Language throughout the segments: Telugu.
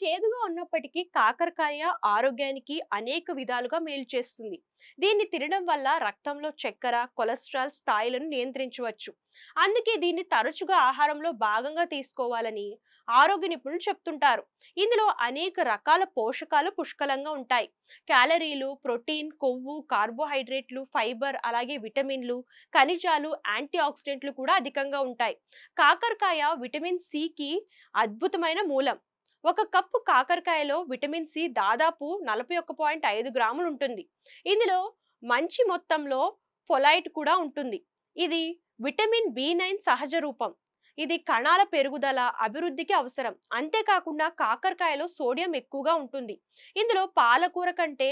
చేదుగా ఉన్నప్పటికీ కాకరకాయ ఆరోగ్యానికి అనేక విధాలుగా మేలు చేస్తుంది. దీన్ని తినడం వల్ల రక్తంలో చక్కెర, కొలెస్ట్రాల్ స్థాయిలను నియంత్రించవచ్చు. అందుకే దీన్ని తరచుగా ఆహారంలో భాగంగా తీసుకోవాలని ఆరోగ్య నిపుణులు చెప్తుంటారు. ఇందులో అనేక రకాల పోషకాలు పుష్కలంగా ఉంటాయి. క్యాలరీలు, ప్రోటీన్, కొవ్వు, కార్బోహైడ్రేట్లు, ఫైబర్, అలాగే విటమిన్లు, ఖనిజాలు, యాంటీ ఆక్సిడెంట్లు కూడా అధికంగా ఉంటాయి. కాకరకాయ విటమిన్ సికి అద్భుతమైన మూలం. ఒక కప్పు కాకరకాయలో విటమిన్ సి దాదాపు 41.5 గ్రాములు ఉంటుంది. ఇందులో మంచి మొత్తంలో ఫొలైట్ కూడా ఉంటుంది. ఇది విటమిన్ బి9 సహజ రూపం. ఇది కణాల పెరుగుదల, అభివృద్ధికి అవసరం. అంతేకాకుండా కాకరకాయలో సోడియం ఎక్కువగా ఉంటుంది. ఇందులో పాలకూర కంటే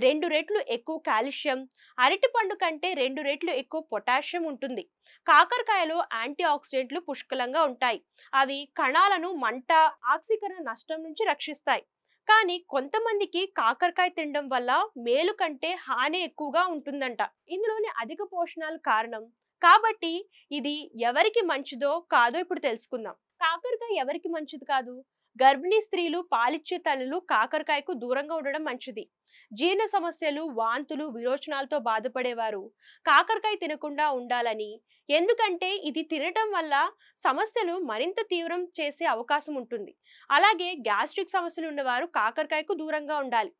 2 రెట్లు ఎక్కువ కాల్షియం, అరటిపండు కంటే 2 రెట్లు ఎక్కువ పొటాషియం ఉంటుంది. కాకరకాయలో యాంటీ ఆక్సిడెంట్లు పుష్కలంగా ఉంటాయి. అవి కణాలను మంట, ఆక్సీకరణ నష్టం నుంచి రక్షిస్తాయి. కానీ కొంతమందికి కాకరకాయ తినడం వల్ల మేలు కంటే హాని ఎక్కువగా ఉంటుందంట. ఇందులోని అధిక పోషణాలు కారణం కాబట్టి ఇది ఎవరికి మంచిదో కాదో ఇప్పుడు తెలుసుకుందాం. కాకరకాయ ఎవరికి మంచిది కాదు? గర్భిణీ స్త్రీలు, పాలిచ్చే తల్లులు కాకరకాయకు దూరంగా ఉండడం మంచిది. జీర్ణ సమస్యలు, వాంతులు, విరోచనాలతో బాధపడేవారు కాకరకాయ తినకుండా ఉండాలని, ఎందుకంటే ఇది తినటం వల్ల సమస్యలు మరింత తీవ్రం చేసే అవకాశం ఉంటుంది. అలాగే గ్యాస్ట్రిక్ సమస్యలు ఉన్నవారు కాకరకాయకు దూరంగా ఉండాలి.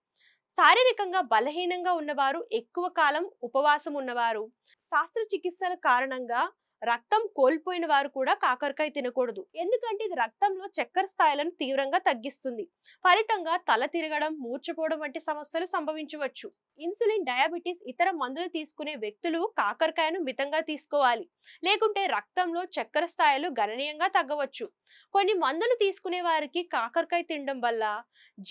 శారీరకంగా బలహీనంగా ఉన్నవారు, ఎక్కువ కాలం ఉపవాసం ఉన్నవారు, శస్త్రచికిత్సల కారణంగా రక్తం కోల్పోయిన వారు కూడా కాకరకాయ తినకూడదు. ఎందుకంటే ఇది రక్తంలో చక్కెర స్థాయిలను తీవ్రంగా తగ్గిస్తుంది. ఫలితంగా తల తిరగడం, మూర్ఛపోవడం వంటి సమస్యలు సంభవించవచ్చు. ఇన్సులిన్, డయాబెటీస్, ఇతర మందులు తీసుకునే వ్యక్తులు కాకరకాయను మితంగా తీసుకోవాలి. లేకుంటే రక్తంలో చక్కెర స్థాయిలు గణనీయంగా తగ్గవచ్చు. కొన్ని మందులు తీసుకునే వారికి కాకరకాయ తినడం వల్ల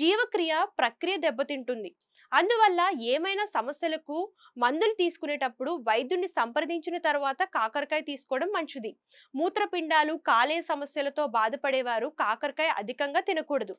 జీవక్రియ ప్రక్రియ దెబ్బతింటుంది. అందువల్ల ఏమైనా సమస్యలకు మందులు తీసుకునేటప్పుడు వైద్యుడిని సంప్రదించిన తర్వాత కాకరకాయ తీసుకోవడం మంచిది. మూత్రపిండాలు, కాలేయ సమస్యలతో బాధపడేవారు కాకరకాయ అధికంగా తినకూడదు.